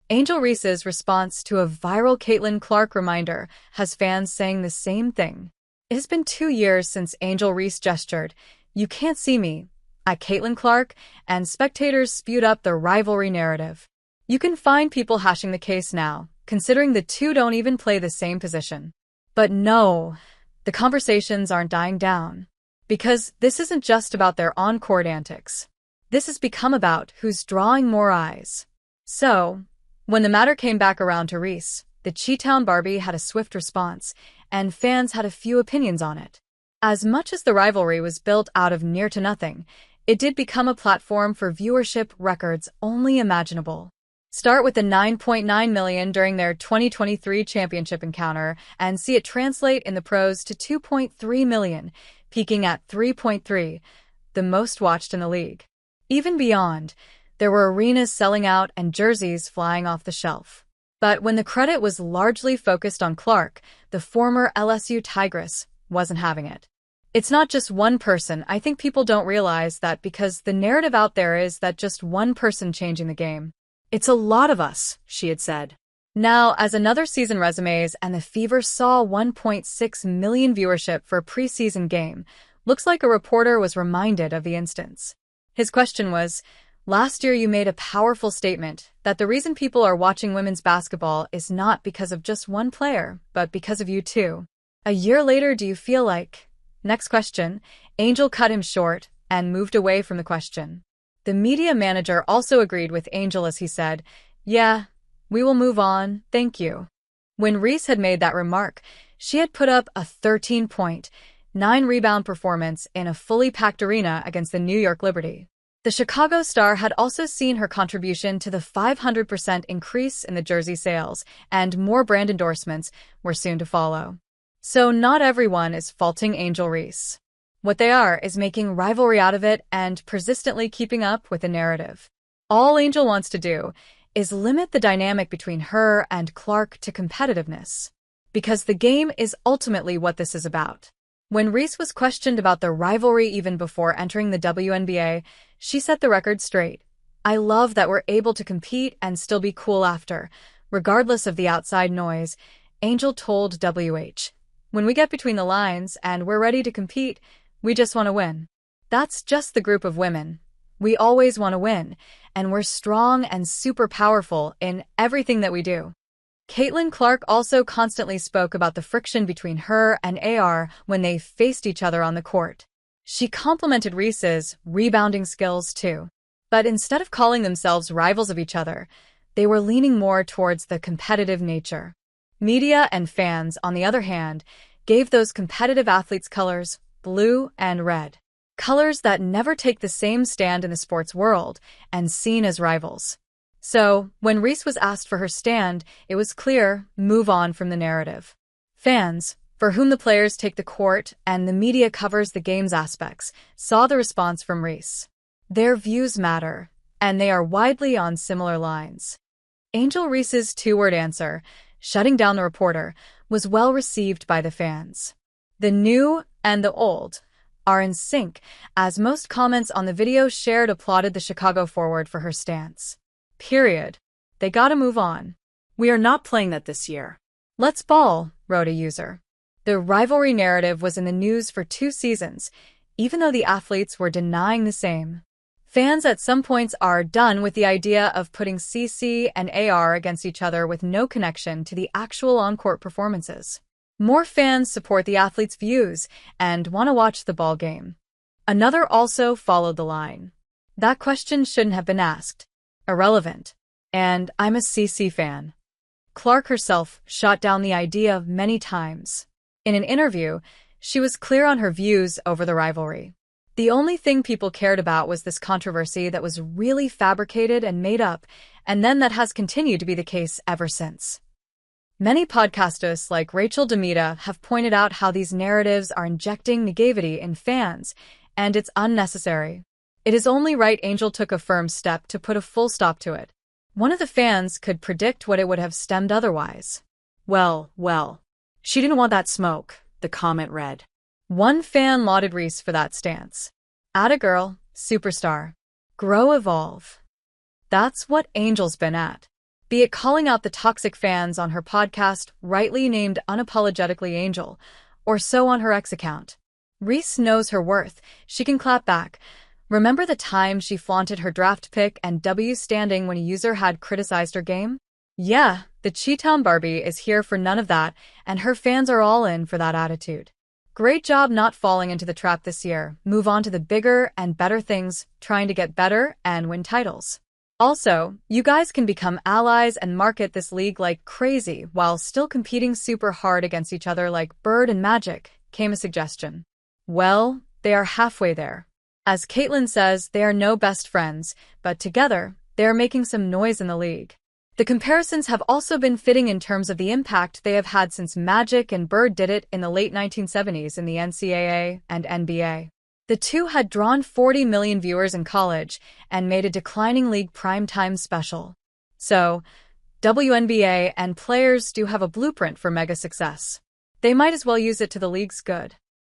Angel Reese's response to a viral Caitlin Clark reminder has fans saying the same thing. It has been 2 years since Angel Reese gestured, "You can't see me," at Caitlin Clark, and spectators spewed up the rivalry narrative. You can find people hashing the case now, considering the two don't even play the same position. But no, the conversations aren't dying down. Because this isn't just about their on-court antics. This has become about who's drawing more eyes. So, when the matter came back around to Reese, the Chi-Town Barbie had a swift response, and fans had a few opinions on it. As much as the rivalry was built out of near to nothing, it did become a platform for viewership records only imaginable. Start with the 9.9 million during their 2023 championship encounter and see it translate in the pros to 2.3 million, peaking at 3.3, the most watched in the league. Even beyond, there were arenas selling out and jerseys flying off the shelf. But when the credit was largely focused on Clark, the former LSU Tigress wasn't having it. It's not just one person. I think people don't realize that because the narrative out there is that just one person changing the game. "It's a lot of us," she had said. Now, as another season resumes and the Fever saw 1.6 million viewership for a preseason game, looks like a reporter was reminded of the instance. His question was, "Last year you made a powerful statement that the reason people are watching women's basketball is not because of just one player, but because of you too. A year later, do you feel like—" Next question, Angel cut him short and moved away from the question. The media manager also agreed with Angel as he said, "Yeah, we will move on, thank you." When Reese had made that remark, she had put up a 13-point, 9-rebound performance in a fully packed arena against the New York Liberty. The Chicago Star had also seen her contribution to the 500% increase in the jersey sales, and more brand endorsements were soon to follow. So not everyone is faulting Angel Reese. What they are is making rivalry out of it and persistently keeping up with the narrative. All Angel wants to do is limit the dynamic between her and Clark to competitiveness. Because the game is ultimately what this is about. When Reese was questioned about the rivalry even before entering the WNBA, she set the record straight. "I love that we're able to compete and still be cool after, regardless of the outside noise," Angel told WH. "When we get between the lines and we're ready to compete, we just want to win. That's just the group of women. We always want to win, and we're strong and super powerful in everything that we do." Caitlin Clark also constantly spoke about the friction between her and AR when they faced each other on the court. She complimented Reese's rebounding skills too. But instead of calling themselves rivals of each other, they were leaning more towards the competitive nature. Media and fans, on the other hand, gave those competitive athletes colors, blue and red. Colors that never take the same stand in the sports world and seen as rivals. So, when Reese was asked for her stand, it was clear, move on from the narrative. Fans, for whom the players take the court and the media covers the game's aspects, saw the response from Reese. Their views matter, and they are widely on similar lines. Angel Reese's two-word answer, shutting down the reporter, was well received by the fans. The new and the old are in sync, as most comments on the video shared applauded the Chicago forward for her stance. Period. They gotta move on. "We are not playing that this year. Let's ball," wrote a user. The rivalry narrative was in the news for 2 seasons, even though the athletes were denying the same. Fans at some points are done with the idea of putting CC and AR against each other with no connection to the actual on-court performances. More fans support the athletes' views and want to watch the ball game. Another also followed the line. "That question shouldn't have been asked. Irrelevant. And I'm a CC fan." Clark herself shot down the idea many times. In an interview, she was clear on her views over the rivalry. The only thing people cared about was this controversy that was really fabricated and made up, and then that has continued to be the case ever since. Many podcasters like Rachel Demita have pointed out how these narratives are injecting negativity in fans, and it's unnecessary. It is only right Angel took a firm step to put a full stop to it. One of the fans could predict what it would have stemmed otherwise. Well, she didn't want that smoke, the comment read. One fan lauded Reese for that stance. "Atta girl, superstar. Grow, evolve." That's what Angel's been at. be it calling out the toxic fans on her podcast, rightly named Unapologetically Angel, or so on her X account. Reese knows her worth. She can clap back. Remember the time she flaunted her draft pick and W standing when a user had criticized her game? Yeah, the Chi-Town Barbie is here for none of that, and her fans are all in for that attitude. Great job not falling into the trap this year. Move on to the bigger and better things, trying to get better and win titles. Also, you guys can become allies and market this league like crazy while still competing super hard against each other like Bird and Magic, came a suggestion. Well, they are halfway there. As Caitlyn says, they are no best friends, but together, they are making some noise in the league. The comparisons have also been fitting in terms of the impact they have had since Magic and Bird did it in the late 1970s in the NCAA and NBA. The two had drawn 40 million viewers in college and made a declining league primetime special. So, WNBA and players do have a blueprint for mega success. They might as well use it to the league's good.